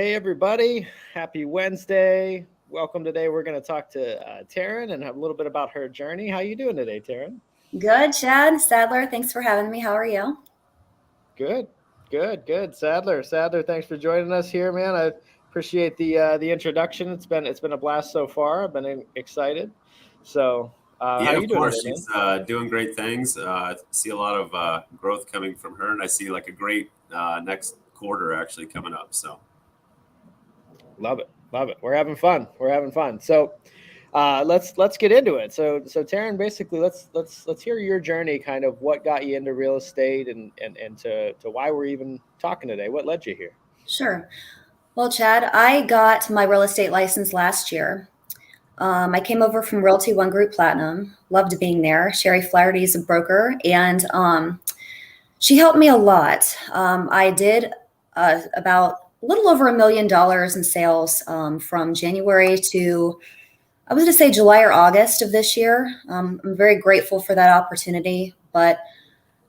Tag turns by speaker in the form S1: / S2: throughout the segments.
S1: Hey, everybody. Happy Wednesday. Welcome today. We're going to talk to Taryn and have a little bit about her journey. How you doing today, Taryn?
S2: Good, Chad. Sadler, thanks for having me. How are you?
S1: Good, good. Sadler, thanks for joining us here, man. I appreciate the introduction. It's been a blast so far. I've been excited. So, how
S3: Yeah,
S1: you
S3: of
S1: doing
S3: course.
S1: today, man?
S3: She's doing great things. See a lot of growth coming from her, and I see like a great next quarter actually coming up. So,
S1: Love it, love it. We're having fun. So, let's get into it. So Taryn, basically, let's hear your journey, kind of what got you into real estate, and to why we're even talking today. What led you here?
S2: Sure. Well, Chad, I got my real estate license last year. I came over from Realty One Group Platinum. Loved being there. Sherry Flaherty is a broker, and she helped me a lot. I did about a little over $1 million in sales from January to, I was going to say, July or August of this year. I'm very grateful for that opportunity, but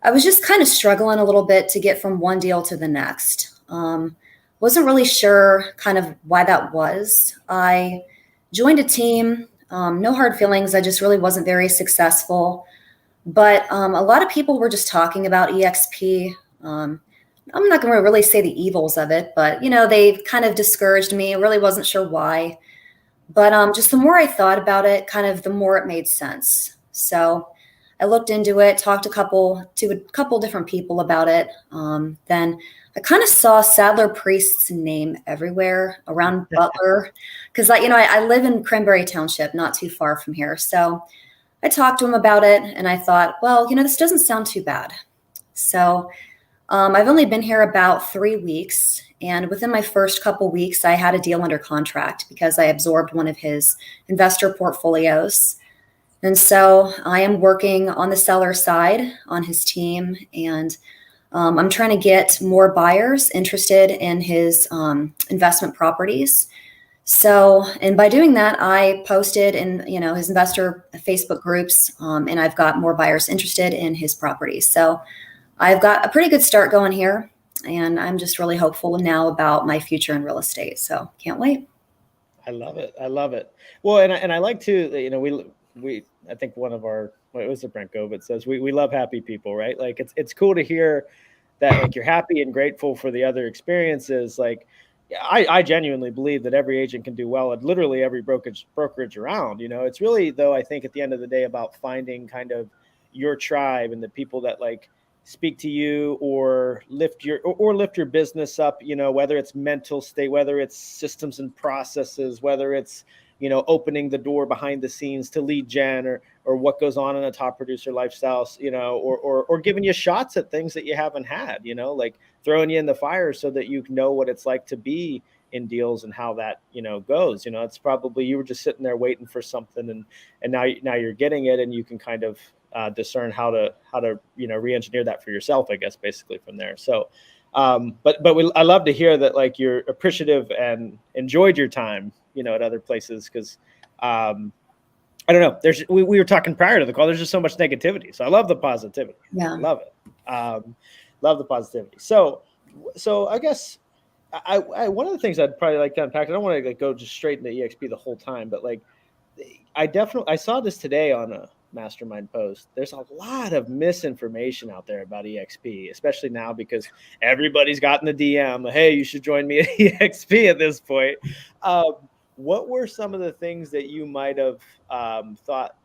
S2: I was just kind of struggling a little bit to get from one deal to the next. Wasn't really sure kind of why that was. I joined a team, no hard feelings. I just really wasn't very successful. But a lot of people were just talking about EXP. I'm not going to really say the evils of it, but they kind of discouraged me. I really wasn't sure why. But just the more I thought about it, kind of the more it made sense. So I looked into it, talked to a couple different people about it. Then I kind of saw Sadler Priest's name everywhere around Butler, because I live in Cranberry Township, not too far from here. So I talked to him about it, and I thought, well, this doesn't sound too bad. So I've only been here about 3 weeks, and within my first couple weeks, I had a deal under contract because I absorbed one of his investor portfolios. And so I am working on the seller side on his team, and I'm trying to get more buyers interested in his investment properties. So, and by doing that, I posted in, his investor Facebook groups, and I've got more buyers interested in his properties. So I've got a pretty good start going here, and I'm just really hopeful now about my future in real estate. So can't wait.
S1: I love it. Well, and I like to, we I think one of our, what was it, Brent Govit says, we love happy people, right? Like it's cool to hear that, like, you're happy and grateful for the other experiences. Like, I genuinely believe that every agent can do well at literally every brokerage around. It's really, though, I think at the end of the day about finding kind of your tribe and the people that like speak to you or lift your business up, whether it's mental state, whether it's systems and processes, whether it's, opening the door behind the scenes to lead gen, or what goes on in a top producer lifestyles, or giving you shots at things that you haven't had, like throwing you in the fire so that you know what it's like to be in deals and how that, goes. It's probably, you were just sitting there waiting for something, and now you're getting it, and you can kind of discern how to re-engineer that for yourself, I guess, basically from there. So I love to hear that, like, you're appreciative and enjoyed your time, at other places, because I don't know. We were talking prior to the call. There's just so much negativity. So I love the positivity.
S2: Yeah.
S1: I love it. Love the positivity. So I guess I one of the things I'd probably like to unpack, I don't want to go just straight into EXP the whole time, but like I saw this today on a mastermind post. There's a lot of misinformation out there about EXP, especially now because everybody's gotten the DM, hey, you should join me at EXP at this point. What were some of the things that you might have thought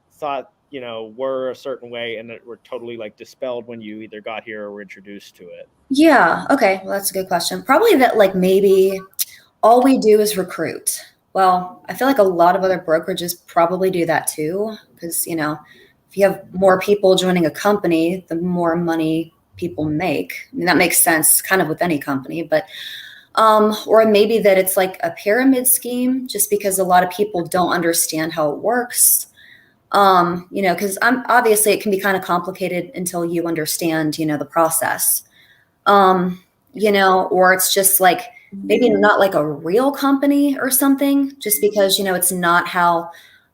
S1: were a certain way and that were totally like dispelled when you either got here or were introduced to it?
S2: Yeah. Okay. Well, that's a good question. Probably that, like, maybe all we do is recruit. Well, I feel like a lot of other brokerages probably do that too, because, if you have more people joining a company, the more money people make. I mean, that makes sense kind of with any company, but or maybe that it's like a pyramid scheme, just because a lot of people don't understand how it works. Because obviously it can be kind of complicated until you understand, the process. Or it's just like maybe not like a real company or something, just because, it's not how,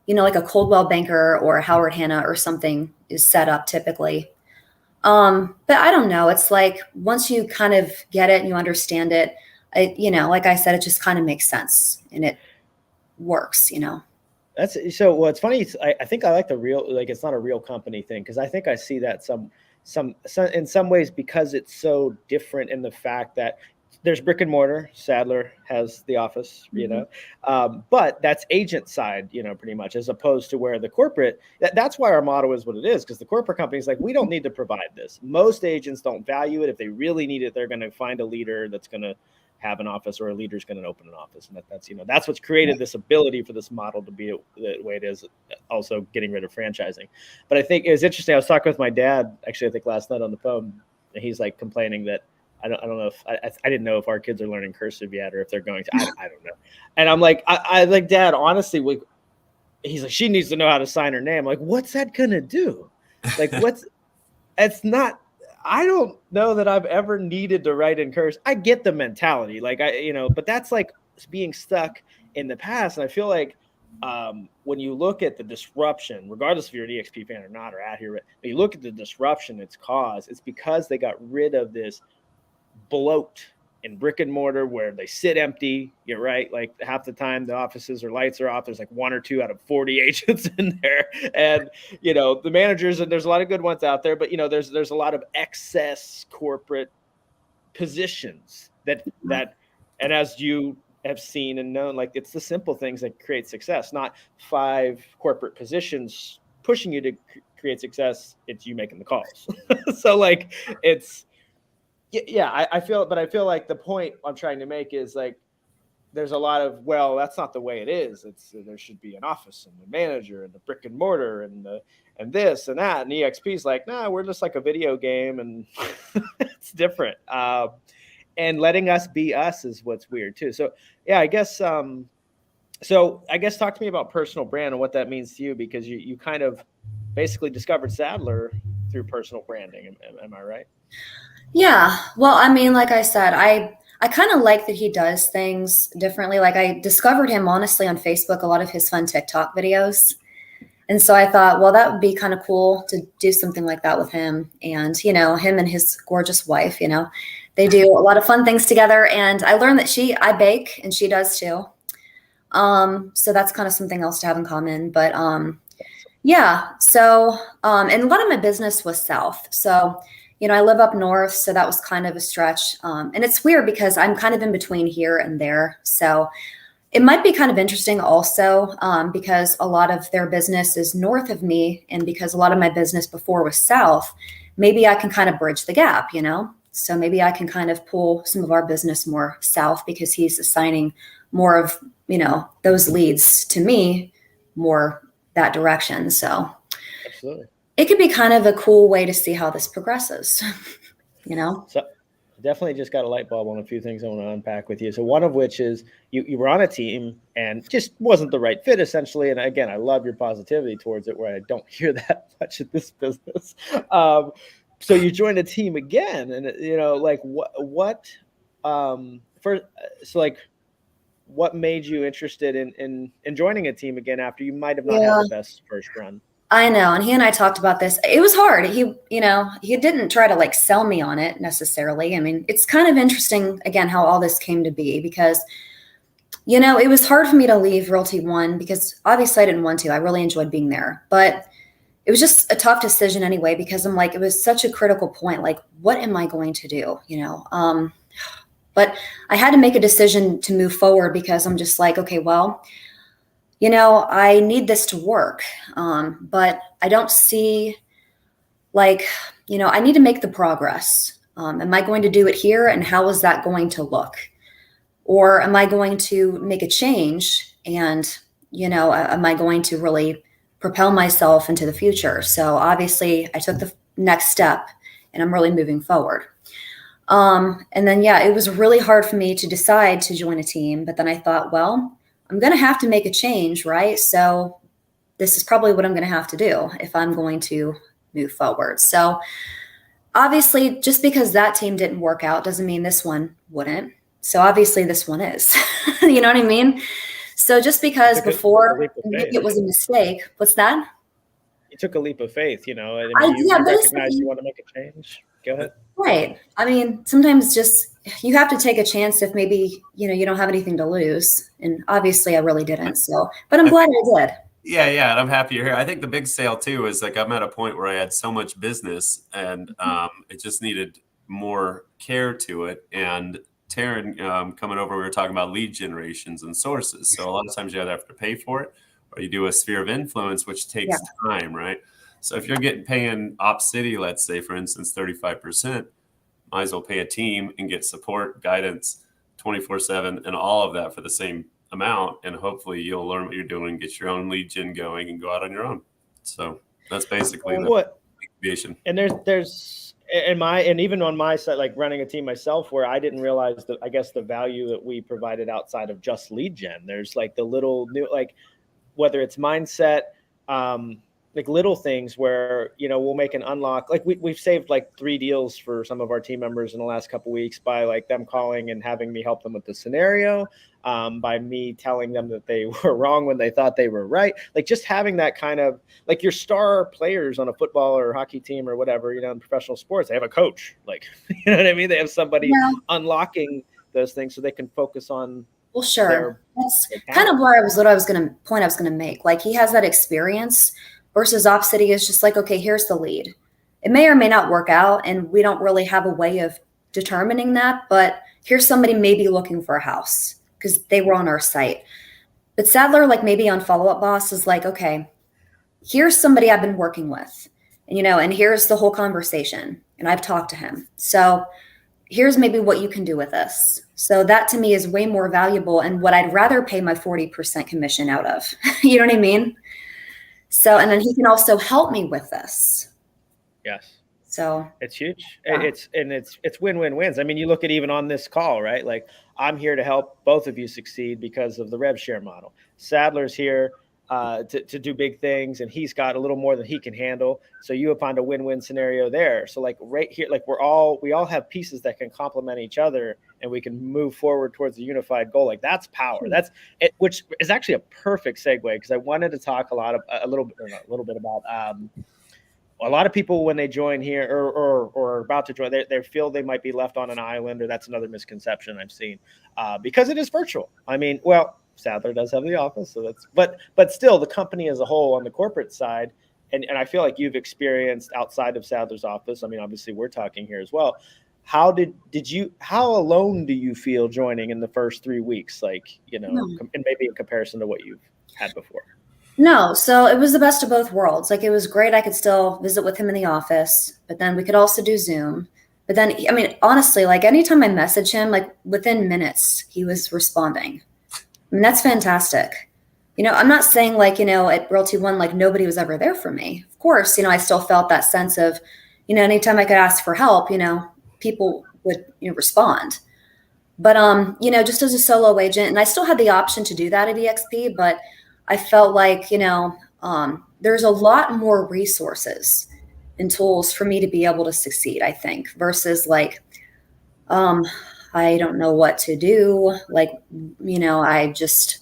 S2: like a Coldwell Banker or a Howard Hanna or something is set up typically. But I don't know. It's like once you kind of get it and you understand it, like I said, it just kind of makes sense and it works,
S1: That's so. Well, it's funny. I think I like the real, like, it's not a real company thing, because I think I see that some in some ways, because it's so different in the fact that there's brick and mortar. Sadler has the office, but that's agent side, pretty much, as opposed to where the corporate. That's why our motto is what it is, because the corporate company is like, we don't need to provide this. Most agents don't value it. If they really need it, they're going to find a leader that's going to have an office, or a leader's going to open an office. And that's what's created this ability for this model to be the way it is, also getting rid of franchising. But I think it was interesting. I was talking with my dad, actually, I think last night on the phone, and he's like complaining that I don't know if I didn't know if our kids are learning cursive yet, or if they're going to, I don't know. And I'm like, I like, Dad, honestly, he's like, she needs to know how to sign her name. I'm like, what's that going to do? Like, it's not, I don't know that I've ever needed to write in cursive. I get the mentality, like but that's like being stuck in the past. And I feel like when you look at the disruption, regardless if you're an EXP fan or not, or out here, but you look at the disruption it's caused, it's because they got rid of this bloat in brick and mortar where they sit empty. You're right. Like half the time the offices or lights are off. There's like 1 or 2 out of 40 agents in there. And, the managers, and there's a lot of good ones out there, but there's a lot of excess corporate positions that, and as you have seen and known, like, it's the simple things that create success, not 5 corporate positions pushing you to create success. It's you making the calls. So like, I feel like the point I'm trying to make is like, there's a lot of, well, that's not the way it is. There should be an office and a manager and the brick and mortar and this and that. And EXP's like, nah, we're just like a video game, and it's different. And letting us be us is what's weird too. So yeah, I guess. So I guess talk to me about personal brand and what that means to you, because you kind of basically discovered Sadler through personal branding. Am I right?
S2: Yeah. Well, I mean, like I said, I kind of like that he does things differently. Like, I discovered him honestly on Facebook, a lot of his fun TikTok videos. And so I thought, well, that would be kind of cool to do something like that with him. And, him and his gorgeous wife, they do a lot of fun things together. And I learned that I bake and she does too. So that's kind of something else to have in common. But yeah. So and a lot of my business was south. So I live up north, so that was kind of a stretch. And it's weird because I'm kind of in between here and there. So it might be kind of interesting also because a lot of their business is north of me. And because a lot of my business before was south, maybe I can kind of bridge the gap, So maybe I can kind of pull some of our business more south, because he's assigning more of, those leads to me, more that direction. So
S1: Absolutely.
S2: It could be kind of a cool way to see how this progresses,
S1: So definitely just got a light bulb on a few things I want to unpack with you. So one of which is you were on a team and just wasn't the right fit, essentially. And again, I love your positivity towards it, where I don't hear that much in this business. So you joined a team again, and like what what made you interested in joining a team again after you might have not had the best first run?
S2: I know. And he and I talked about this. It was hard. He didn't try to like sell me on it necessarily. I mean, it's kind of interesting, again, how all this came to be, because, it was hard for me to leave Realty One, because obviously I didn't want to. I really enjoyed being there, but it was just a tough decision anyway, because I'm like, it was such a critical point. Like, what am I going to do? But I had to make a decision to move forward, because I'm just like, okay, well, I need this to work. But I don't see I need to make the progress. Am I going to do it here? And how is that going to look? Or am I going to make a change? And, am I going to really propel myself into the future? So obviously I took the next step and I'm really moving forward. And then, it was really hard for me to decide to join a team. But then I thought, well, I'm going to have to make a change, right? So this is probably what I'm going to have to do if I'm going to move forward. So obviously, just because that team didn't work out doesn't mean this one wouldn't. So obviously this one is, you know what I mean? So just because before it was a mistake, what's that?
S1: You took a leap of faith, you recognize you want to make a change. Go ahead.
S2: Right. I mean, sometimes just you have to take a chance if maybe, you don't have anything to lose. And obviously I really didn't. So, but I'm glad I did.
S3: Yeah, and I'm happy you're here. I think the big sale too is like I'm at a point where I had so much business and it just needed more care to it. And Taryn coming over, we were talking about lead generations and sources. So a lot of times you either have to pay for it or you do a sphere of influence, which takes time, right? So if you're paying Op City, let's say, for instance, 35%, might as well pay a team and get support, guidance 24/7 and all of that for the same amount, and hopefully you'll learn what you're doing, get your own lead gen going, and go out on your own. So that's basically the incubation.
S1: And there's and even on my side, like running a team myself, where I didn't realize that I guess the value that we provided outside of just lead gen. There's like the little new, like whether it's mindset, like little things where, we'll make an unlock. Like we've saved like 3 deals for some of our team members in the last couple of weeks by like them calling and having me help them with the scenario, by me telling them that they were wrong when they thought they were right. Like just having that kind of like your star players on a football or hockey team or whatever, in professional sports, they have a coach, like, you know what I mean? They have somebody unlocking those things so they can focus on.
S2: Well, sure. That's kind of what I was going to make. Like he has that experience versus Op City is just like, okay, here's the lead. It may or may not work out, and we don't really have a way of determining that, but here's somebody maybe looking for a house because they were on our site. But Sadler, like maybe on Follow Up Boss, is like, okay, here's somebody I've been working with, and here's the whole conversation, and I've talked to him. So here's maybe what you can do with this. So that to me is way more valuable and what I'd rather pay my 40% commission out of. You know what I mean? So, and then he can also help me with this.
S1: Yes.
S2: So
S1: it's huge. Yeah. It's win-win-wins. I mean, you look at even on this call, right? Like I'm here to help both of you succeed because of the rev share model. Sadler's here to do big things, and he's got a little more than he can handle. So you would find a win-win scenario there. So like right here, like we all have pieces that can complement each other, and we can move forward towards a unified goal. Like that's power. That's it, which is actually a perfect segue because I wanted to talk a little bit about a lot of people when they join here or are about to join, they feel they might be left on an island, or that's another misconception I've seen because it is virtual. I mean, well, Sadler does have the office, so but still the company as a whole on the corporate side, and I feel like you've experienced outside of Sadler's office. I mean, obviously we're talking here as well. How alone do you feel joining in the first 3 weeks? Like, and maybe in comparison to what you've had before.
S2: No, so it was the best of both worlds. Like it was great. I could still visit with him in the office, but then we could also do Zoom. But then, I mean, honestly, like anytime I message him, like within minutes, he was responding. I mean, that's fantastic. I'm not saying like, at Realty One, like nobody was ever there for me. Of course, I still felt that sense of, anytime I could ask for help, people would respond. But, just as a solo agent, and I still had the option to do that at EXP, but I felt like, there's a lot more resources and tools for me to be able to succeed, I think, versus like, I don't know what to do. Like, I just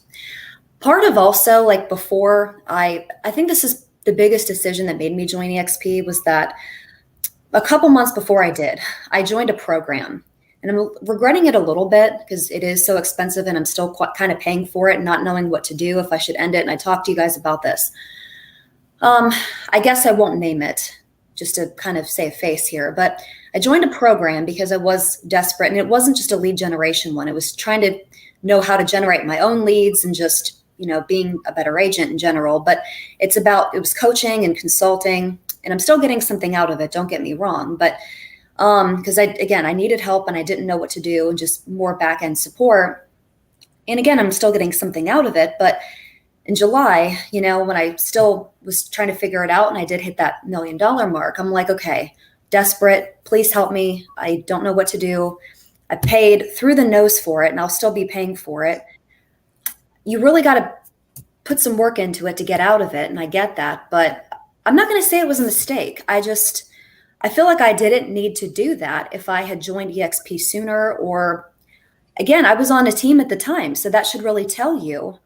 S2: part of also like before I think this is the biggest decision that made me join EXP was that a couple months before I joined a program, and I'm regretting it a little bit because it is so expensive and I'm still kind of paying for it and not knowing what to do, if I should end it. And I talked to you guys about this. I guess I won't name it just to kind of save face here, but I joined a program because I was desperate, and it wasn't just a lead generation one. It was trying to know how to generate my own leads and just, being a better agent in general. But it was coaching and consulting, and I'm still getting something out of it. Don't get me wrong. But because I needed help and I didn't know what to do, and just more back end support. And again, I'm still getting something out of it. But in July, when I still was trying to figure it out and I did hit that $1 million mark, I'm like, okay, desperate, please help me. I don't know what to do. I paid through the nose for it, and I'll still be paying for it. You really got to put some work into it to get out of it. And I get that, but I'm not going to say it was a mistake. I feel like I didn't need to do that if I had joined EXP sooner, or again, I was on a team at the time. So that should really tell you,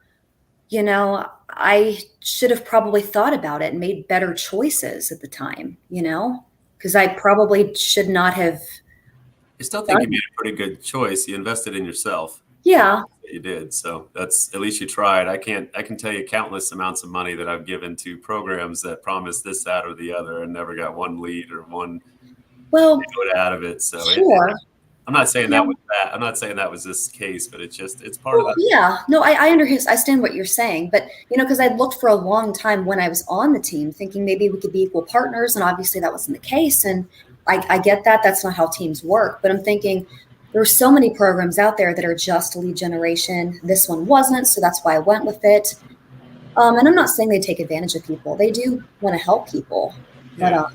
S2: I should have probably thought about it and made better choices at the time, because I probably should not have
S3: I still think you made a pretty good choice. You invested in yourself.
S2: Yeah.
S3: You did. So that's, at least you tried. I can tell you countless amounts of money that I've given to programs that promised this, that, or the other and never got one lead or one out of it. So
S2: sure.
S3: I'm not saying that was that. I'm not saying that was this case, but it's part of the.
S2: Yeah, no, I understand what you're saying, but because I looked for a long time when I was on the team, thinking maybe we could be equal partners, and obviously that wasn't the case. And I get that that's not how teams work, but I'm thinking there's so many programs out there that are just lead generation. This one wasn't, so that's why I went with it. And I'm not saying they take advantage of people; they do want to help people, but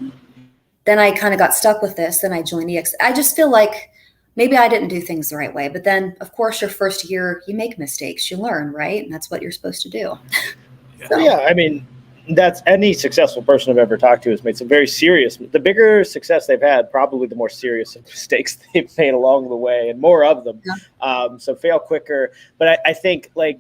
S2: then I kind of got stuck with this, and I joined EX. I just feel like maybe I didn't do things the right way. But then, of course, your first year, you make mistakes, you learn, right? And that's what you're supposed to do.
S1: So. Yeah, I mean, that's any successful person I've ever talked to has made some very serious. The bigger success they've had, probably the more serious mistakes they've made along the way, and more of them. Yeah. So fail quicker. But I think what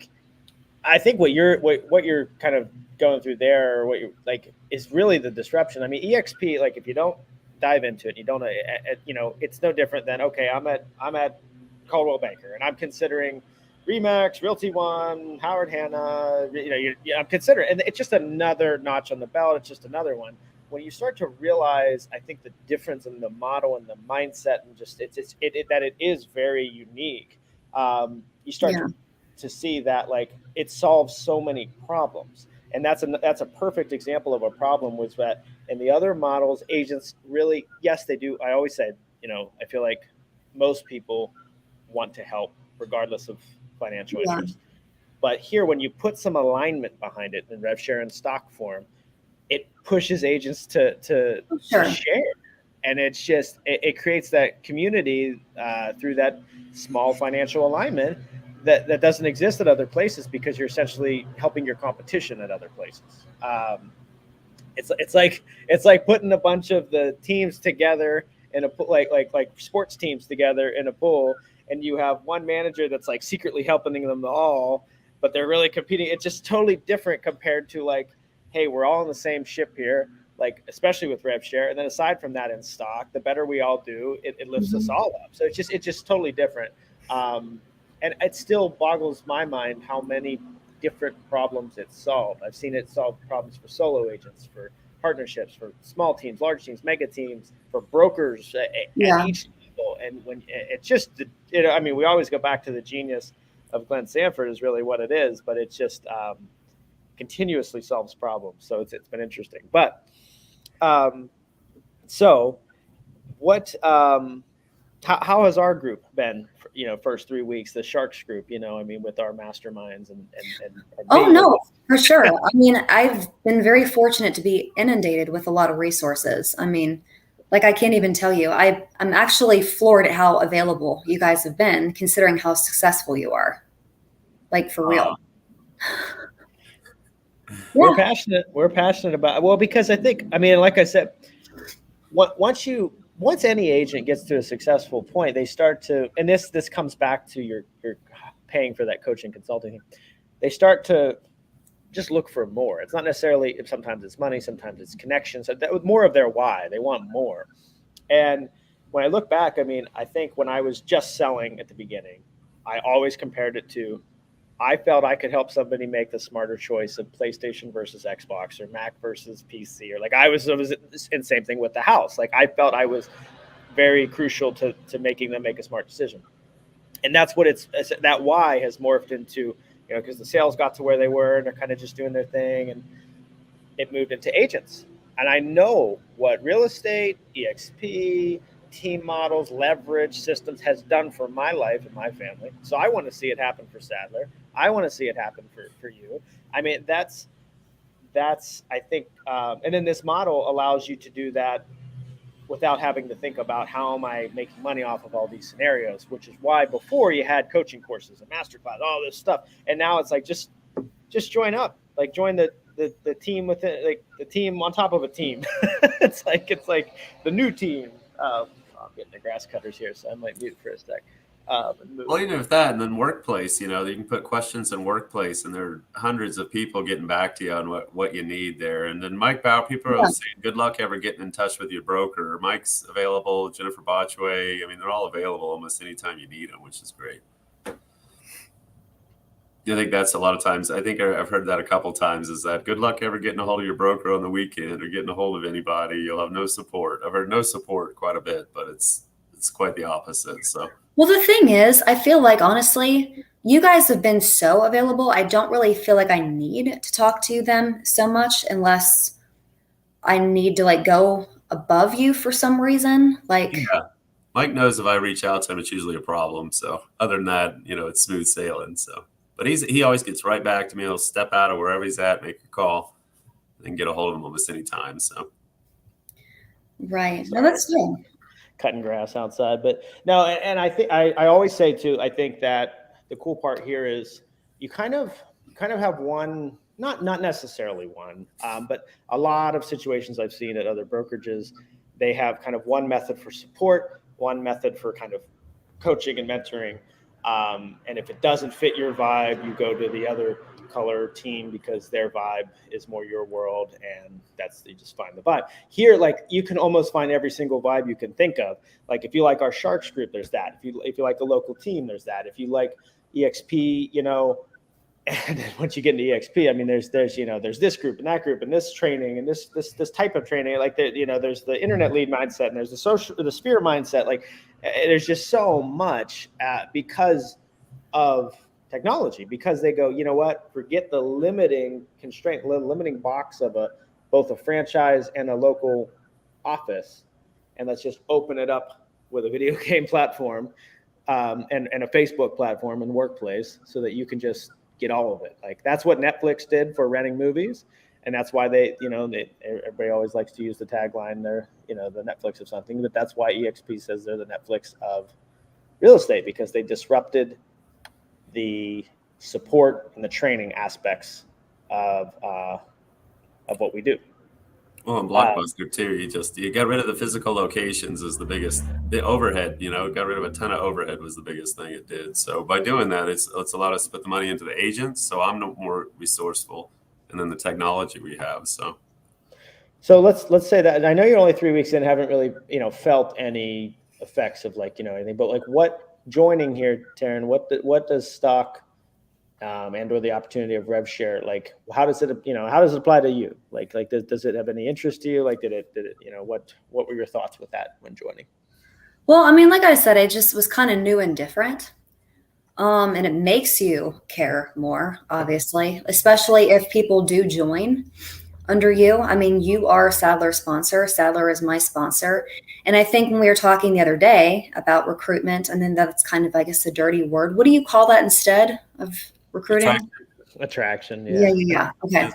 S1: you're kind of going through there, or what you're like, is really the disruption. I mean, EXP, like, if you don't dive into it, you don't, it's no different than, okay, I'm at Coldwell Banker and I'm considering Remax, Realty One, Howard Hanna, I'm considering, and it's just another notch on the belt. It's just another one. When you start to realize, I think, the difference in the model and the mindset, and just that it is very unique. You start to see that, like, it solves so many problems. And that's a perfect example of a problem, was that in the other models, agents really, yes, they do. I always said, I feel like most people want to help regardless of financial interest. But here, when you put some alignment behind it in rev share and stock form, it pushes agents to share. And it's just, it creates that community through that small financial alignment that doesn't exist at other places, because you're essentially helping your competition at other places. It's like putting a bunch of the teams together in a like sports teams together in a pool, and you have one manager that's like secretly helping them all, but they're really competing. It's just totally different compared to, like, hey, we're all in the same ship here, like, especially with rev share. And then aside from that, in stock, the better we all do, it lifts us all up. So it's just totally different. And it still boggles my mind how many different problems it solved. I've seen it solve problems for solo agents, for partnerships, for small teams, large teams, mega teams, for brokers at each level. And when it's just, I mean, we always go back to the genius of Glenn Sanford is really what it is, but it's just continuously solves problems. So it's been interesting. But so what? How has our group been? First 3 weeks, the Sharks group. I mean, with our masterminds and
S2: oh no, for sure. I mean, I've been very fortunate to be inundated with a lot of resources. I mean, like, I can't even tell you. I'm actually floored at how available you guys have been, considering how successful you are. Like, for real.
S1: We're passionate. We're passionate about, well, because I think, I mean, like I said, once any agent gets to a successful point, they start to, and this comes back to your paying for that coaching consulting. They start to just look for more. It's not necessarily, sometimes it's money, sometimes it's connections. That was more of their why. They want more. And when I look back, I mean, I think when I was just selling at the beginning, I always compared it to, I felt I could help somebody make the smarter choice of PlayStation versus Xbox, or Mac versus PC, or like I was and same thing with the house. Like, I felt I was very crucial to making them make a smart decision. And that's what that why has morphed into, because the sales got to where they were and they're kind of just doing their thing, and it moved into agents. And I know what real estate, EXP, team models, leverage systems has done for my life and my family. So I want to see it happen for Sadler. I want to see it happen for you. I mean, that's I think, and then this model allows you to do that without having to think about how am I making money off of all these scenarios, which is why before you had coaching courses and masterclass, all this stuff. And now it's like, just join up, like join the team within, like the team on top of a team. it's like the new team. I'm getting the grass cutters here, so I might mute for a sec.
S3: Well, even with that, and then workplace, you can put questions in workplace, and there are hundreds of people getting back to you on what you need there. And then Mike Bauer, people are saying, good luck ever getting in touch with your broker. Mike's available, Jennifer Botchway. I mean, they're all available almost anytime you need them, which is great. I think that's a lot of times. I think I've heard that a couple times, is that good luck ever getting a hold of your broker on the weekend or getting a hold of anybody. You'll have no support. I've heard no support quite a bit, but it's quite the opposite. So.
S2: Well, the thing is, I feel like, honestly, you guys have been so available. I don't really feel like I need to talk to them so much unless I need to go above you for some reason.
S3: Yeah. Mike knows if I reach out to him, it's usually a problem. So other than that, it's smooth sailing. So, but he always gets right back to me. He'll step out of wherever he's at, make a call, and get a hold of him almost any time. So.
S2: Right. No, that's good.
S1: Cutting grass outside, but no, and I think I always say too, I think that the cool part here is you kind of have one, not necessarily one, but a lot of situations I've seen at other brokerages, they have kind of one method for support, one method for kind of coaching and mentoring, and if it doesn't fit your vibe, you go to the other color team because their vibe is more your world, and you just find the vibe. Here, you can almost find every single vibe you can think of. Like if you like our Sharks group, there's that. If you like the local team, there's that. If you like EXP, and then once you get into EXP, I mean, there's this group and that group and this training and this type of training. There's the internet lead mindset and there's the sphere mindset. There's just so much because of technology, because they go, you know what, forget the limiting constraint, limiting box of both a franchise and a local office, and let's just open it up with a video game platform and a Facebook platform and workplace, so that you can just get all of it. That's what Netflix did for renting movies, and that's why everybody always likes to use the tagline, they're the Netflix of something, but that's why EXP says they're the Netflix of real estate, because they disrupted the support and the training aspects of what we do.
S3: Well, and Blockbuster too, you got rid of the physical locations is the biggest. The overhead, got rid of a ton of overhead was the biggest thing it did. So by doing that, it's allowed us to put the money into the agents. So I'm no more resourceful, and then the technology we have. So
S1: let's say that, and I know you're only 3 weeks in, haven't really felt any effects of anything, but what joining here, Taryn, what does stock and or the opportunity of rev share, how does it apply to you? Does it have any interest to you? Did it what were your thoughts with that when joining?
S2: Well, I mean, like I said, it just was kind of new and different. And it makes you care more, obviously, especially if people do join under you. I mean, you are Sadler's sponsor. Sadler is my sponsor. And I think when we were talking the other day about recruitment, and then that's kind of, I guess, a dirty word. What do you call that instead of recruiting?
S1: Attraction.
S2: Yeah. Okay.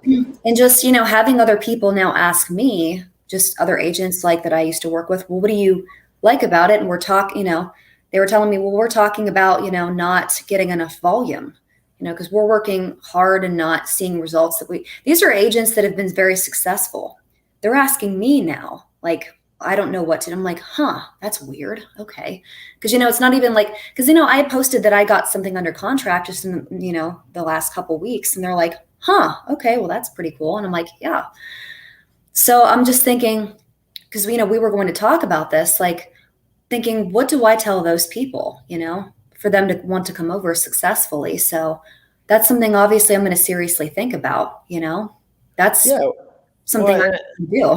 S2: And just, having other people now ask me, just other agents that I used to work with, well, what do you like about it? And we're talking, they were telling me, well, we're talking about, not getting enough volume. Because we're working hard and not seeing results these are agents that have been very successful. They're asking me now, I don't know what to, I'm like, that's weird. Okay. Because, it's not even because, I posted that I got something under contract just in, the last couple of weeks, and they're like, okay, well, that's pretty cool. And I'm like, yeah. So I'm just thinking, because, we were going to talk about this, thinking, what do I tell those people, for them to want to come over successfully? So that's something obviously I'm going to seriously think about, that's something I can do.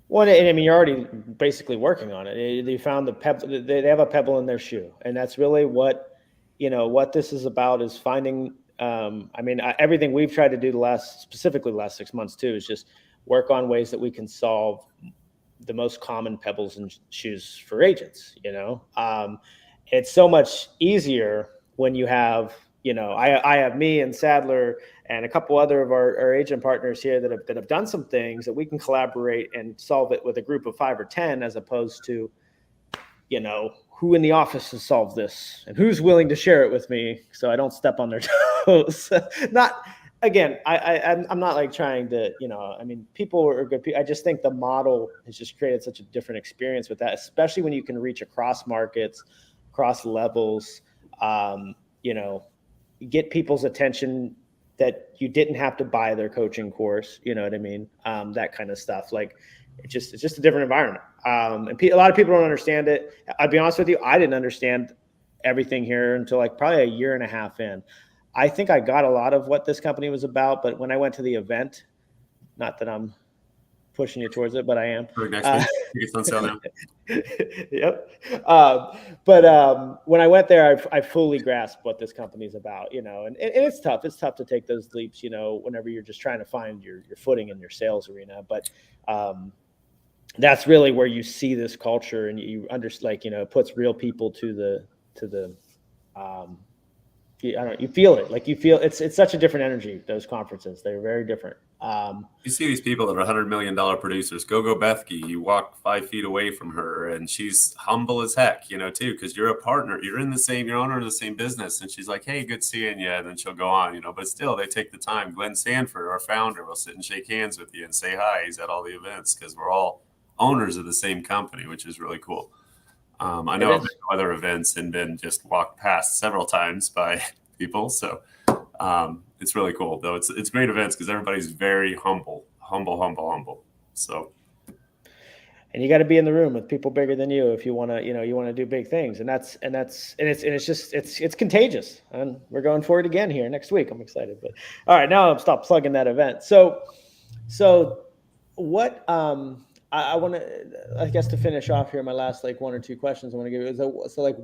S1: Well, I mean, you're already basically working on it. They found the pebble. They have a pebble in their shoe, and that's really what this is about, is finding. Everything we've tried to do specifically the last 6 months too, is just work on ways that we can solve the most common pebbles in shoes for agents. It's so much easier when you have, I have me and Sadler and a couple other of our agent partners here that have done some things that we can collaborate and solve it with a group of 5 or 10, as opposed to, who in the office has solved this and who's willing to share it with me so I don't step on their toes. I'm not trying to, people are good people. I just think the model has just created such a different experience with that, especially when you can reach across markets, across levels, get people's attention that you didn't have to buy their coaching course. You know what I mean? That kind of stuff. Like it's just a different environment. And a lot of people don't understand it. I'll be honest with you. I didn't understand everything here until like probably a year and a half in. I think I got a lot of what this company was about, but when I went to the event, not that I'm pushing you towards it, but I am. Yep. But when I went there, I fully grasped what this company's about, and it's tough. It's tough to take those leaps, whenever you're just trying to find your footing in your sales arena. But that's really where you see this culture, and you understand, it puts real people to the you feel it. Like you feel it's such a different energy, those conferences. They're very different.
S3: You see these people that are $100 million producers. Go Bethke. You walk 5 feet away from her, and she's humble as heck, too, because you're a partner. You're owner of the same business, and she's like, "Hey, good seeing you," and then she'll go on, But still, they take the time. Glenn Sanford, our founder, will sit and shake hands with you and say hi. He's at all the events because we're all owners of the same company, which is really cool. I know I've been to other events and been just walked past several times by people, so. It's really cool though. It's great events because everybody's very humble. So,
S1: and you got to be in the room with people bigger than you if you want to, do big things, and it's contagious. And we're going for it again here next week. I'm excited, but all right, now I'll stop plugging that event. So what, I want to, I guess, to finish off here, my last one or two questions I want to give you is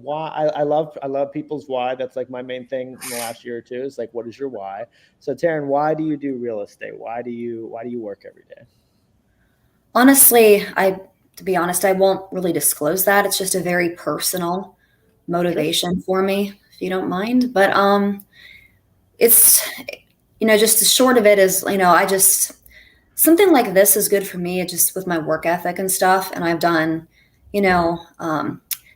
S1: why I love people's why. That's my main thing in the last year or two is what is your why? So Taryn, why do you do real estate? Why do you work every day?
S2: Honestly, to be honest, I won't really disclose that. It's just a very personal motivation for me, if you don't mind. But it's just the short of it is something like this is good for me, just with my work ethic and stuff. And I've done,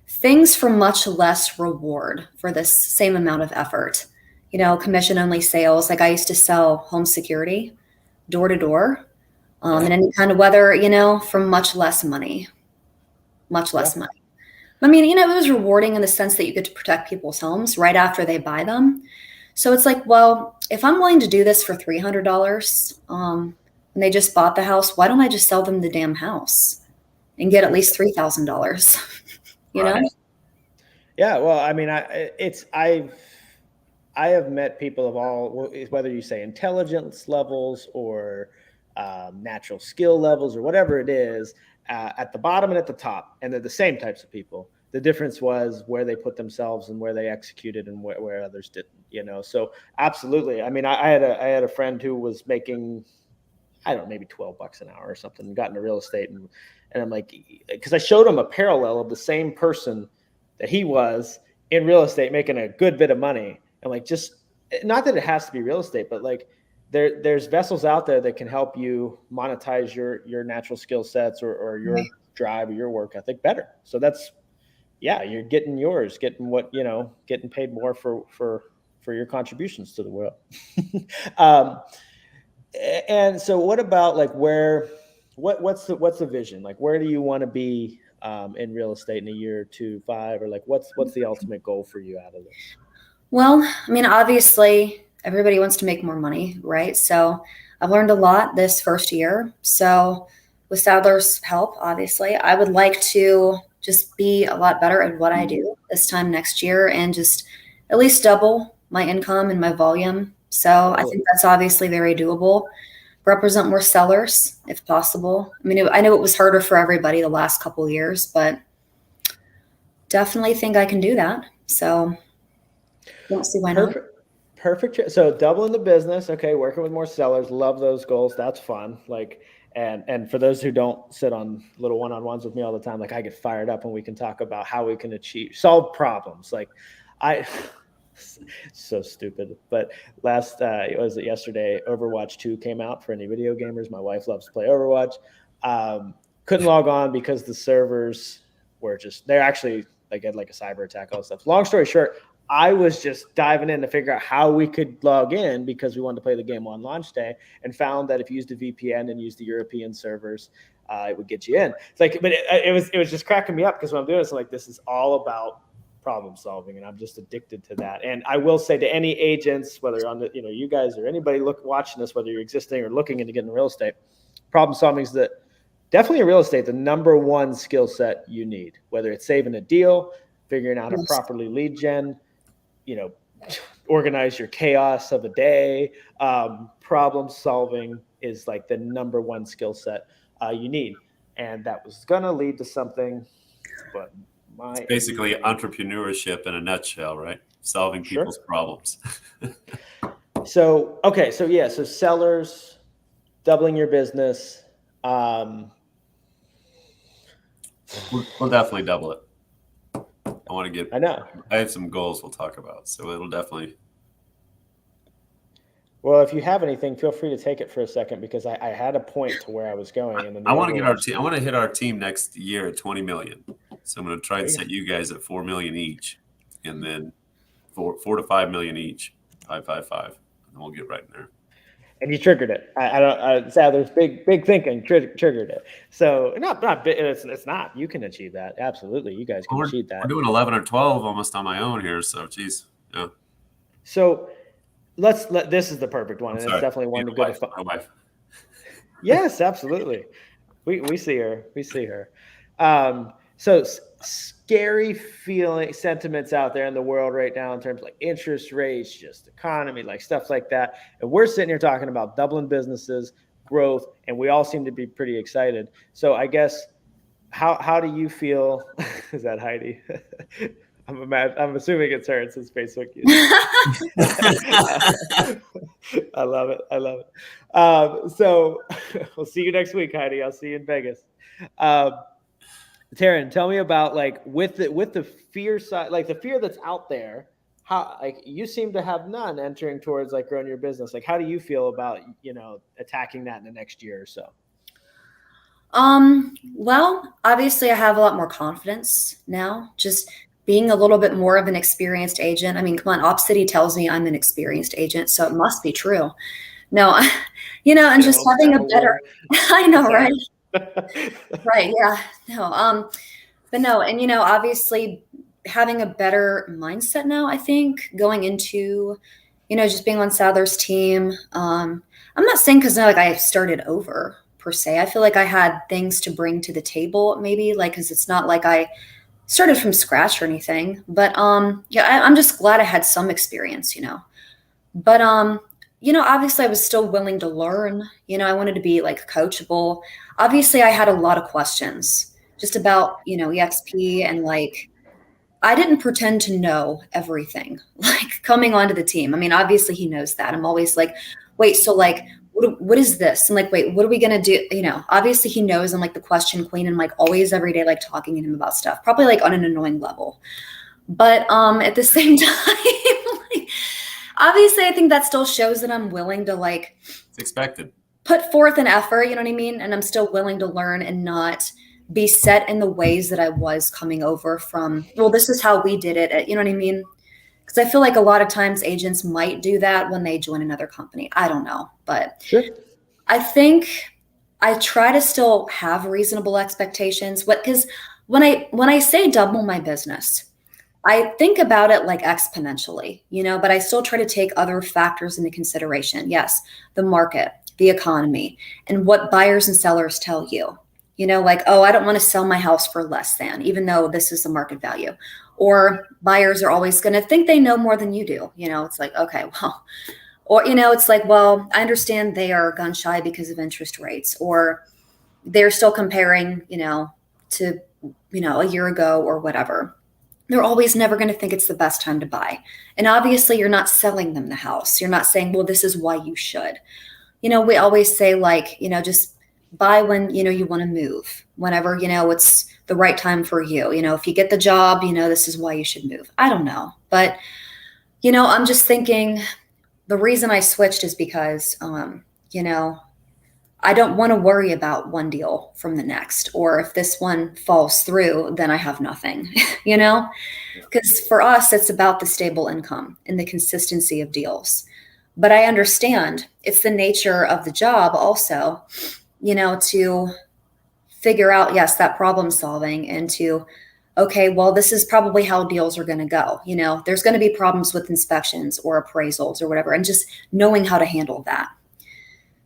S2: things for much less reward for this same amount of effort. Commission only sales. Like I used to sell home security door to door in any kind of weather, for much less money. Money. I mean, it was rewarding in the sense that you get to protect people's homes right after they buy them. So it's well, if I'm willing to do this for $300, and they just bought the house, why don't I just sell them the damn house and get at least $3,000? You know?
S1: Yeah. Well, I mean, I have met people of all, whether you say intelligence levels or natural skill levels or whatever it is, at the bottom and at the top, and they're the same types of people. The difference was where they put themselves and where they executed and where others didn't. So absolutely. I mean, I had a friend who was making, I don't know, maybe $12 an hour or something, and got into real estate. And I'm because I showed him a parallel of the same person that he was in real estate making a good bit of money. And just, not that it has to be real estate, but there's vessels out there that can help you monetize your natural skill sets or your drive or your work ethic better. So that's, you're getting yours, getting what, getting paid more for your contributions to the world. And so what about what's the vision? Where do you want to be in real estate in a year or 2, 5, or what's the ultimate goal for you out of this?
S2: Well, I mean, obviously everybody wants to make more money, right? So I've learned a lot this first year. So with Sadler's help, obviously, I would like to just be a lot better at what I do this time next year and just at least double my income and my volume. So I think that's obviously very doable. Represent more sellers if possible. I mean, I know it was harder for everybody the last couple of years, but definitely think I can do that. So don't see why not.
S1: Perfect. So doubling the business. Okay. Working with more sellers. Love those goals. That's fun. And for those who don't sit on little one-on-ones with me all the time, I get fired up when we can talk about how we can solve problems. So stupid. But yesterday, Overwatch 2 came out for any video gamers. My wife loves to play Overwatch. Couldn't log on because the servers were they're actually had a cyber attack, all that stuff. Long story short, I was just diving in to figure out how we could log in because we wanted to play the game on launch day, and found that if you used a VPN and used the European servers, it would get you in. It's but it was just cracking me up because when I'm doing this, this is all about problem solving, and I'm just addicted to that. And I will say to any agents, whether on the, you guys or anybody watching this, whether you're existing or looking into getting real estate, problem solving is definitely in real estate, the number one skill set you need, whether it's saving a deal, figuring out how to properly lead gen, organize your chaos of a day. Problem solving is like the number one skill set you need. And that was going to lead to something, but
S3: it's basically entrepreneurship in a nutshell, right? Solving people's problems.
S1: So sellers, doubling your business.
S3: We'll definitely double it. I have some goals we'll talk about, so it'll definitely.
S1: Well, if you have anything, feel free to take it for a second, because I had a point to where I was going. And then
S3: I want to get our team. I want to hit our team next year at 20 million. So I'm going to try and set you guys at 4 million each, and then 4 to 5 million each, 555, and then we'll get right in there.
S1: And you triggered it. Sadler's big thinking triggered it. So not big. It's not. You can achieve that. Absolutely, you guys can achieve that.
S3: We're doing 11 or 12 almost on my own here. So, geez, yeah.
S1: So this is the perfect one, and it's definitely one to go to.
S3: My wife.
S1: Yes, absolutely. We see her. So scary sentiments out there in the world right now in terms of like interest rates, just economy, like stuff like that. And we're sitting here talking about doubling businesses, growth, and we all seem to be pretty excited. So I guess how do you feel? Is that Heidi? I'm assuming it's her. It's his Facebook user. I love it. So we'll see you next week, Heidi. I'll see you in Vegas. Taryn, tell me about like with the fear side, like the fear that's out there. How, like, you seem to have none entering towards like growing your business. Like, how do you feel about attacking that in the next year or so?
S2: Well, obviously I have a lot more confidence now, just being a little bit more of an experienced agent. I mean, come on, Op City tells me I'm an experienced agent, so it must be true. No, and just having a better, I know, right? Right. Yeah. No. But no. And, obviously having a better mindset now, I think, going into, just being on Sadler's team. I'm not saying because I started over per se. I feel like I had things to bring to the table, maybe because it's not like I started from scratch or anything, but I'm just glad I had some experience, but obviously I was still willing to learn. I wanted to be coachable. Obviously I had a lot of questions just about EXP, and I didn't pretend to know everything coming onto the team. I mean, obviously he knows that. I'm always wait, so what is this? And wait, what are we going to do? Obviously he knows I'm the question queen, and always every day, talking to him about stuff, probably on an annoying level. But at the same time, obviously I think that still shows that I'm willing to
S3: it's expected,
S2: put forth an effort, you know what I mean? And I'm still willing to learn and not be set in the ways that I was coming over from, well, this is how we did it. You know what I mean? Because I feel like a lot of times agents might do that when they join another company. I don't know, but
S1: sure.
S2: I think I try to still have reasonable expectations. Because when I say double my business, I think about it exponentially, but I still try to take other factors into consideration. Yes, the market, the economy, and what buyers and sellers tell you. Oh, I don't want to sell my house for less than, even though this is the market value. Or buyers are always going to think they know more than you do. It's okay, well, or, it's well, I understand they are gun shy because of interest rates, or they're still comparing, to, a year ago or whatever. They're always never going to think it's the best time to buy. And obviously you're not selling them the house. You're not saying, well, this is why you should. We always say just buy when, you want to move, whenever, it's the right time for you. If you get the job, this is why you should move. I don't know. But, I'm just thinking the reason I switched is because, I don't want to worry about one deal from the next, or if this one falls through, then I have nothing, because for us, it's about the stable income and the consistency of deals. But I understand it's the nature of the job also, to figure out, yes, that problem solving, and to okay, well, this is probably how deals are going to go. There's going to be problems with inspections or appraisals or whatever, and just knowing how to handle that.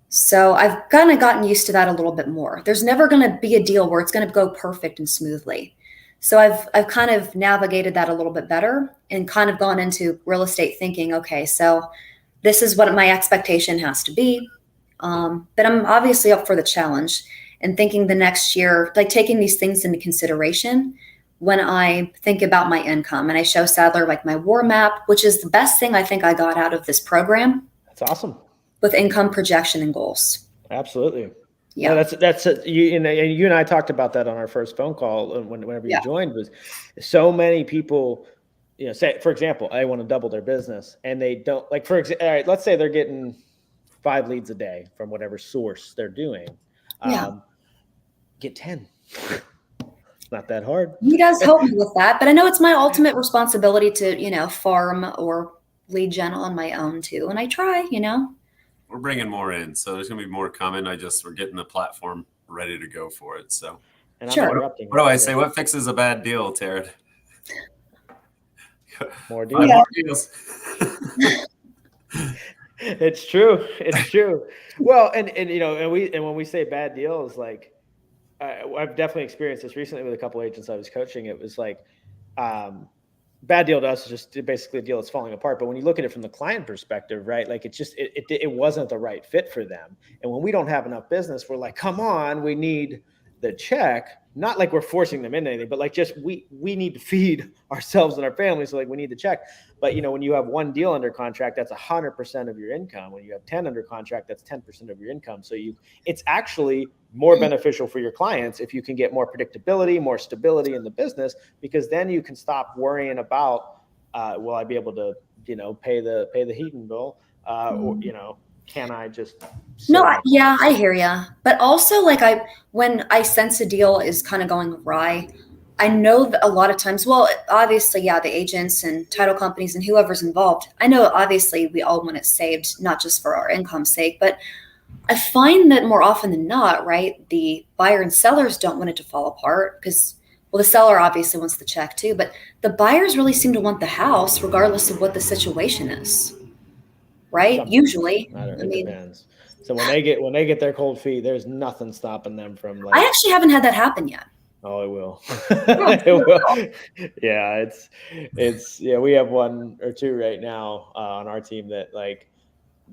S2: So I've kind of gotten used to that a little bit more. There's never going to be a deal where it's going to go perfect and smoothly. So I've kind of navigated that a little bit better and kind of gone into real estate thinking, okay, so this is what my expectation has to be. But I'm obviously up for the challenge and thinking the next year, like taking these things into consideration when I think about my income. And I show Sadler like my war map, which is the best thing I think I got out of this program.
S1: That's awesome.
S2: With income projection and goals.
S1: Absolutely.
S2: Yeah.
S1: No, that's you and I talked about that on our first phone call whenever you joined. Was so many people, say, for example, I want to double their business and they don't, like, all right, let's say they're getting 5 leads a day from whatever source they're doing. Get 10. Not that hard.
S2: You guys help me with that, but I know it's my ultimate responsibility to, farm or lead gen on my own too. And I try,
S3: We're bringing more in, so there's gonna be more coming. We're getting the platform ready to go for it. So,
S1: and
S2: sure.
S3: What do I say? What fixes a bad deal, Taryn?
S1: More deals.
S2: Yeah.
S1: More deals. It's true. It's true. Well, and when we say bad deals, like I've definitely experienced this recently with a couple agents I was coaching. It was like, bad deal to us is just basically a deal that's falling apart. But when you look at it from the client perspective, right, like it wasn't the right fit for them. And when we don't have enough business, we're like, come on, we need the check. Not like we're forcing them into anything, but like just we need to feed ourselves and our families. So like we need the check. But when you have 1 deal under contract, that's 100% of your income. When you have 10 under contract, that's 10% of your income. So it's actually more beneficial for your clients if you can get more predictability, more stability in the business, because then you can stop worrying about, will I be able to, pay the heating bill, or can I just?
S2: No, I hear you. But also, like when I sense a deal is kind of going awry, I know that a lot of times, well, obviously, the agents and title companies and whoever's involved, I know obviously we all want it saved, not just for our income's sake, but I find that more often than not, right, the buyer and sellers don't want it to fall apart because, well, the seller obviously wants the check too, but the buyers really seem to want the house regardless of what the situation is, right?
S1: Sometimes.
S2: Usually.
S1: It depends. So when they get their cold feet, there's nothing stopping them from like.
S2: I actually haven't had that happen yet.
S1: Oh, it will. It will. Yeah, it's we have 1 or 2 right now on our team that like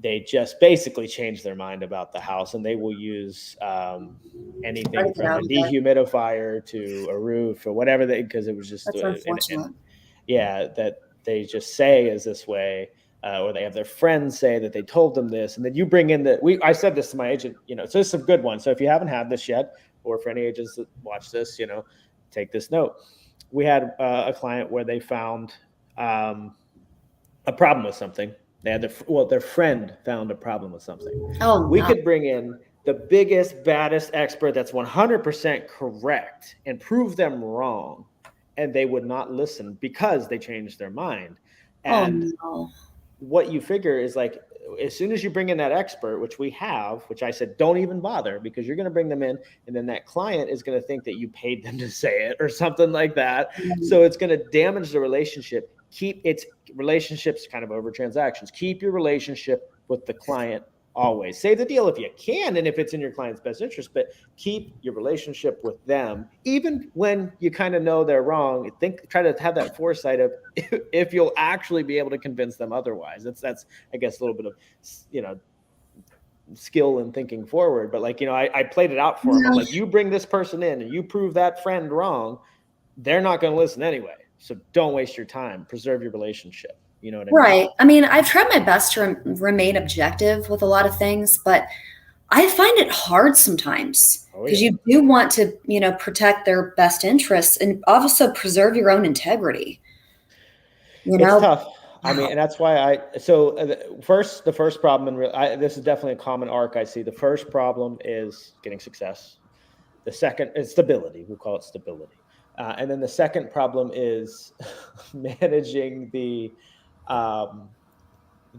S1: they just basically change their mind about the house and they will use anything from a dehumidifier to a roof or whatever because it was just
S2: that's unfortunate.
S1: That they just say is this way. Or they have their friends say that they told them this, and then you bring in I said this to my agent, so this is a good one. So if you haven't had this yet, or for any agents that watch this, take this note. We had a client where they found a problem with something. They had their friend found a problem with something.
S2: Oh,
S1: we could bring in the biggest, baddest expert that's 100% correct and prove them wrong, and they would not listen because they changed their mind. And what you figure is like, as soon as you bring in that expert, which we have, which I said, don't even bother because you're going to bring them in and then that client is going to think that you paid them to say it or something like that. Mm-hmm. So it's going to damage the relationship. Keep its relationships kind of over transactions. Keep your relationship with the client always. Save the deal if you can and if it's in your client's best interest, but keep your relationship with them. Even when you kind of know they're wrong, try to have that foresight of if you'll actually be able to convince them otherwise. That's I guess a little bit of skill in thinking forward. But like, I played it out for them. Like, you bring this person in and you prove that friend wrong, they're not going to listen anyway. So don't waste your time. Preserve your relationship. You know what I mean?
S2: Right. I mean, I've tried my best to remain objective with a lot of things, but I find it hard sometimes because you do want to, protect their best interests and also preserve your own integrity.
S1: It's tough. I mean, and that's why the first problem, this is definitely a common arc I see. The first problem is getting success. The second is stability. We'll call it stability. And then the second problem is managing the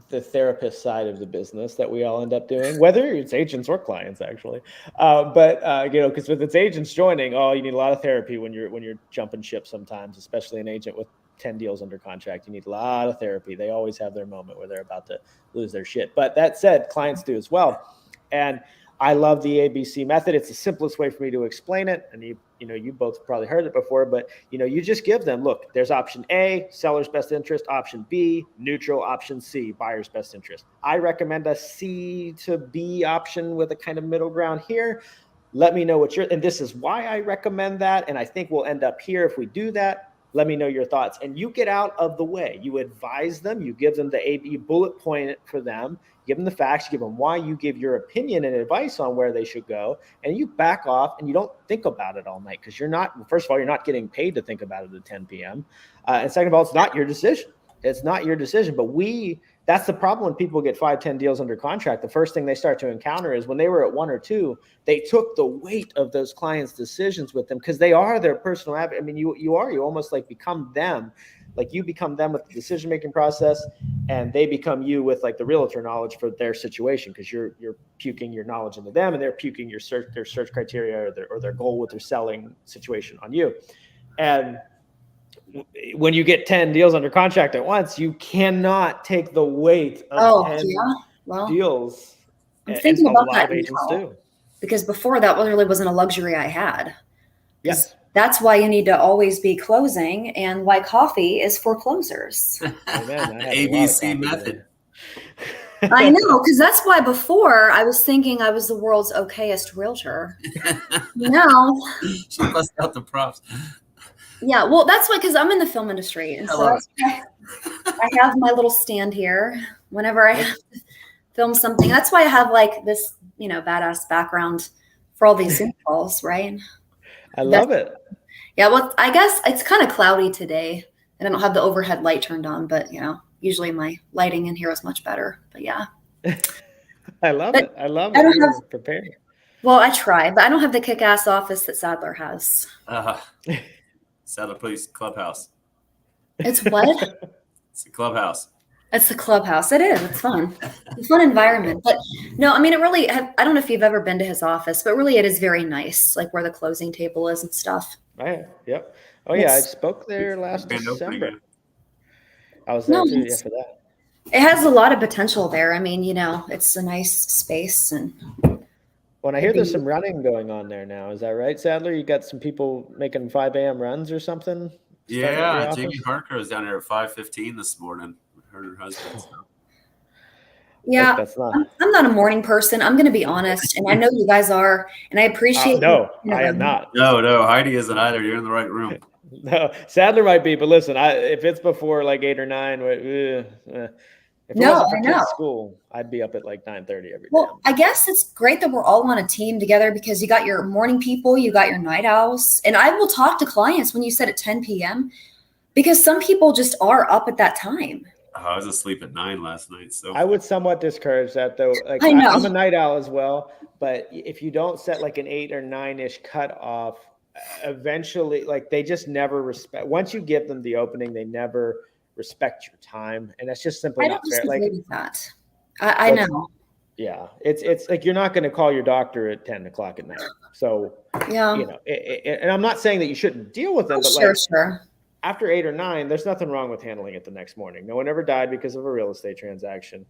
S1: the therapist side of the business that we all end up doing, whether it's agents or clients, actually. Because with its agents joining, you need a lot of therapy when you're jumping ship sometimes, especially an agent with 10 deals under contract. You need a lot of therapy. They always have their moment where they're about to lose their shit. But that said, clients do as well. And I love the ABC method. It's the simplest way for me to explain it. And you both probably heard it before, but you just give them, look, there's option A, seller's best interest, option B, neutral, option C, buyer's best interest. I recommend a C to B option with a kind of middle ground here. Let me know and this is why I recommend that. And I think we'll end up here if we do that. Let me know your thoughts. And you get out of the way. You advise them. You give them you bullet point it for them. Give them the facts. You give them why. You give your opinion and advice on where they should go. And you back off and you don't think about it all night because first of all, you're not getting paid to think about it at 10 p.m. And second of all, it's not your decision. It's not your decision. But that's the problem when people get 5-10 deals under contract. The first thing they start to encounter is when they were at 1 or 2, they took the weight of those clients' decisions with them because they are their personal advocate. I mean, you almost like become them. Like you become them with the decision-making process, and they become you with like the realtor knowledge for their situation because you're puking your knowledge into them, and they're puking their search criteria or their goal with their selling situation on you. And when you get 10 deals under contract at once, you cannot take the weight of 10 deals.
S2: I'm thinking about
S1: a lot
S2: that
S1: of agents do.
S2: Because before that really wasn't a luxury I had.
S1: Yes.
S2: That's why you need to always be closing and why coffee is for closers.
S3: ABC method.
S2: I know, because that's why before I was thinking I was the world's okayest realtor. Now.
S3: She bust out the props.
S2: Yeah, well, that's why, because I'm in the film industry. And so I have my little stand here whenever I have to film something. That's why I have like this, badass background for all these Zoom calls, right?
S1: I love it.
S2: Yeah, well, I guess it's kind of cloudy today and I don't have the overhead light turned on, but usually my lighting in here is much better. But yeah.
S1: I love it. I love it. You're prepared.
S2: Well, I try, but I don't have the kick-ass office that Sadler has.
S3: Sadler Priest Clubhouse.
S2: It's what?
S3: It's the clubhouse.
S2: It's the clubhouse. It is. It's fun. It's a fun environment. But no, I mean, it really, I don't know if you've ever been to his office, but really it is very nice, like where the closing table is and stuff.
S1: Right. Yep. Oh, yeah. I spoke there last December. I was there too, for that.
S2: It has a lot of potential there. I mean, it's a nice space. And
S1: when I hear there's some running going on there now, is that right, Sadler? You got some people making 5 a.m. runs or something?
S3: Yeah, Jamie Harker was down there at 5:15 this morning. Her husband. So.
S2: Yeah, I'm not a morning person. I'm going to be honest, and I know you guys are, and I appreciate.
S1: No, I am not.
S3: No, Heidi isn't either. You're in the right room.
S1: No, Sadler might be, but listen, if it's before like 8 or 9, if it wasn't for kids' school, I'd be up at like 9:30 every day.
S2: Well, I guess it's great that we're all on a team together because you got your morning people, you got your night owls, and I will talk to clients when you said at 10 p.m. because some people just are up at that time.
S3: I was asleep at 9 last night. So
S1: I would somewhat discourage that though. Like
S2: I know.
S1: I'm a night owl as well, but if you don't set like an 8 or 9-ish cutoff, eventually like they just never respect. Once you give them the opening, they never respect your time, and that's just simply not fair. Like
S2: with that. I know.
S1: Yeah, it's like you're not going to call your doctor at 10 o'clock at night. So
S2: yeah,
S1: and I'm not saying that you shouldn't deal with them, but
S2: sure.
S1: After 8 or 9, there's nothing wrong with handling it the next morning. No one ever died because of a real estate transaction.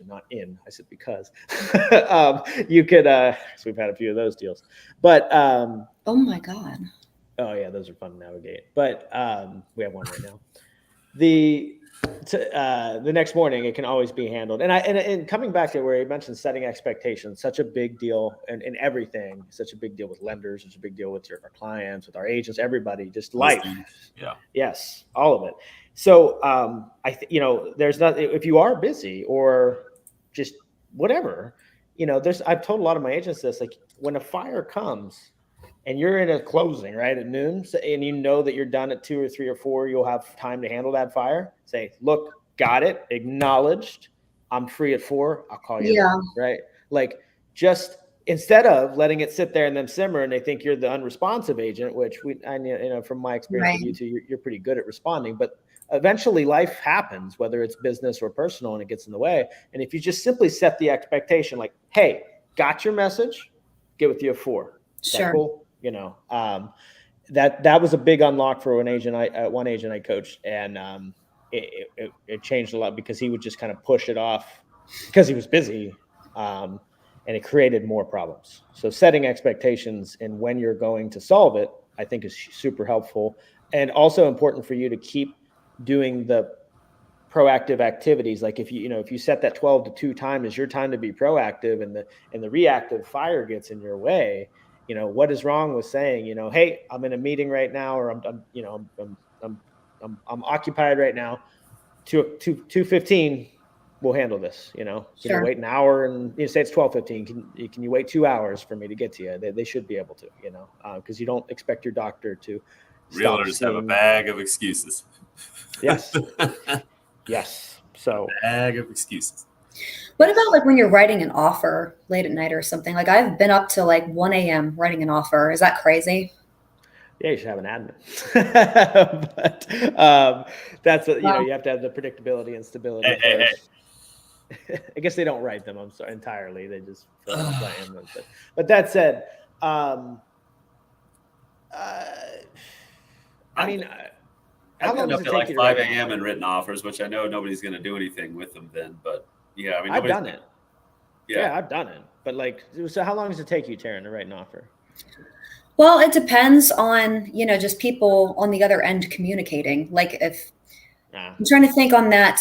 S1: Not in. I said because. You could. So we've had a few of those deals, but.
S2: Oh my God.
S1: Oh yeah, those are fun to navigate. But we have one right now. The next morning it can always be handled. And coming back to where you mentioned setting expectations, such a big deal in everything, such a big deal with lenders, such a big deal with our clients, with our agents, everybody, just life.
S3: Yeah.
S1: Yes, all of it. So there's not, if you are busy or just whatever, I've told a lot of my agents this, like when a fire comes, and you're in a closing, right, at noon, and you know that you're done at 2 or 3 or 4, you'll have time to handle that fire. Say, look, got it, acknowledged. I'm free at 4. I'll call you.
S2: Yeah.
S1: Right. Like just instead of letting it sit there and then simmer and they think you're the unresponsive agent, which from my experience with you two, you're pretty good at responding, but eventually life happens, whether it's business or personal, and it gets in the way. And if you just simply set the expectation like, hey, got your message, get with you at 4. Is that cool? That was a big unlock for one agent I coached, and it changed a lot because he would just kind of push it off because he was busy, and it created more problems. So setting expectations and when you're going to solve it, I think, is super helpful, and also important for you to keep doing the proactive activities. Like if you set that 12 to 2 time as your time to be proactive, and the reactive fire gets in your way, what is wrong with saying, hey, I'm in a meeting right now, or I'm occupied right now. 2:15, we'll handle this. Can you wait an hour? And you say it's 12:15. Can you wait 2 hours for me to get to you? They should be able to. Because you don't expect your doctor to.
S3: Realtors have a bag of excuses.
S1: Yes. Yes. So
S3: a bag of excuses.
S2: What about like when you're writing an offer late at night or something? Like I've been up to like 1 a.m. writing an offer. Is that crazy?
S1: Yeah, you should have an admin. But that's what, you have to have the predictability and stability. I guess they don't write them. I'm sorry, entirely. They just plan them. But that said, I mean,
S3: I've been up at like 5 a.m. and written offers, which I know nobody's going to do anything with them then. But yeah, I mean,
S1: I've done it. Yeah, I've done it. But like, so how long does it take you, Taryn, to write an offer?
S2: Well, it depends on, just people on the other end communicating. Like if I'm trying to think on that,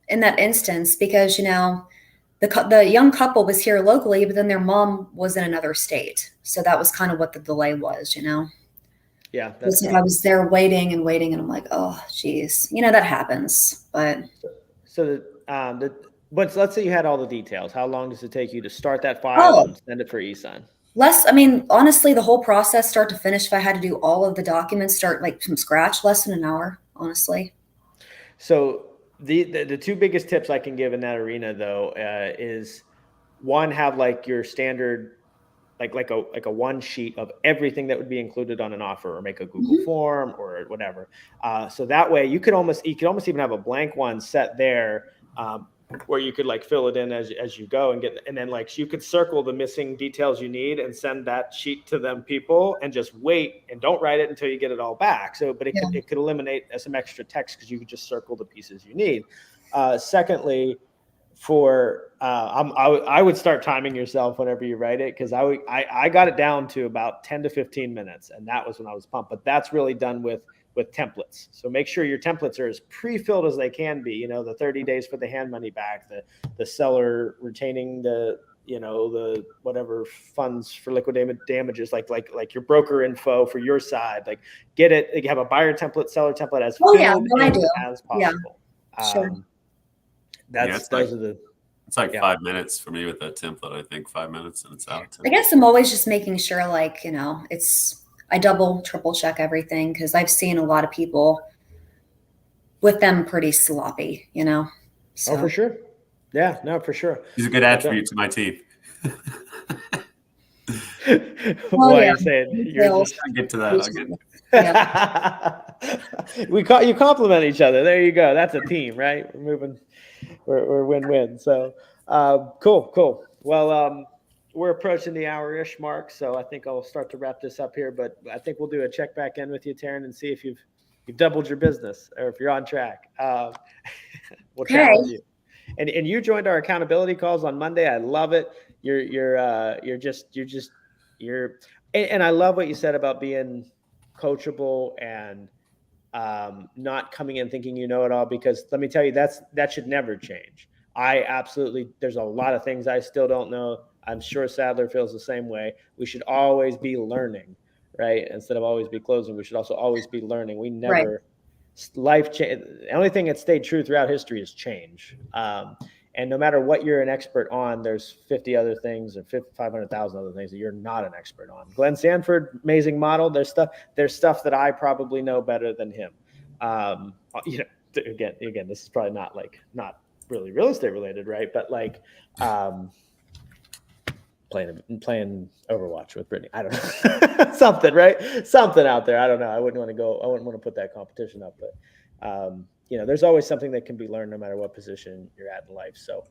S2: in that instance, because, the young couple was here locally, but then their mom was in another state. So that was kind of what the delay was,
S1: Yeah.
S2: I was there waiting, and I'm like, oh, geez, that happens. But
S1: but let's say you had all the details. How long does it take you to start that file and send it for e-sign?
S2: Honestly, the whole process, start to finish, if I had to do all of the documents, start like from scratch, less than an hour, honestly.
S1: So the 2 biggest tips I can give in that arena, though, is one, have like your standard, like a one sheet of everything that would be included on an offer, or make a Google form or whatever. So that way you could almost even have a blank one set there, where you could like fill it in as you go and then like you could circle the missing details you need and send that sheet to them people, and just wait and don't write it until you get it all back. But it could eliminate some extra text because you could just circle the pieces you need. Secondly, I would start timing yourself whenever you write it, because I got it down to about 10 to 15 minutes, and that was when I was pumped. But that's really done with templates. So make sure your templates are as pre-filled as they can be. The 30 days for the hand money back, the seller retaining the whatever funds for liquidated damages, like your broker info for your side. Like get it. You have a buyer template, seller template as filled as possible.
S2: Yeah, sure.
S3: It's like 5 minutes for me with that template. I think 5 minutes and it's out.
S2: I guess I'm always just making sure, like, I double, triple check everything, because I've seen a lot of people with them pretty sloppy, So.
S1: Oh, for sure. Yeah, no, for sure.
S3: He's a good attribute to my teeth.
S1: What are you saying?
S3: I'll get to that.
S1: You compliment each other. There you go. That's a team, right? We're win-win. So cool. Well, we're approaching the hour-ish mark, so I think I'll start to wrap this up here. But I think we'll do a check back in with you, Taryn, and see if you've doubled your business, or if you're on track. We'll chat with you. And you joined our accountability calls on Monday. I love it. And I love what you said about being coachable and not coming in thinking you know it all, because let me tell you, that should never change. There's a lot of things I still don't know. I'm sure Sadler feels the same way. We should always be learning, right? Instead of always be closing, we should also always be learning. We never, life change. The only thing that stayed true throughout history is change. And no matter what you're an expert on, there's 50 other things or 500,000 other things that you're not an expert on. Glenn Sanford, amazing model. There's stuff that I probably know better than him. Again, this is probably not really real estate related, right? But like, playing Overwatch with Brittany. I don't know. Something, right? Something out there. I don't know. I wouldn't want to put that competition up, but there's always something that can be learned no matter what position you're at in life. So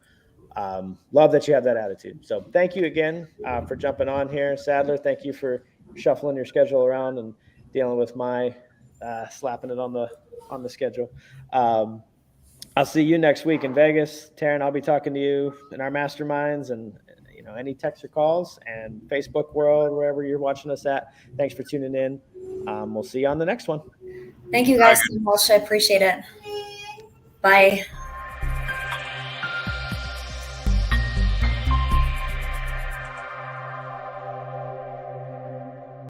S1: love that you have that attitude. So thank you again for jumping on here, Sadler. Thank you for shuffling your schedule around and dealing with my slapping it on the schedule. I'll see you next week in Vegas. Taryn, I'll be talking to you in our masterminds and any texts or calls, and Facebook world, wherever you're watching us at. Thanks for tuning in. We'll see you on the next one.
S2: Thank you guys so much. I appreciate it. Bye.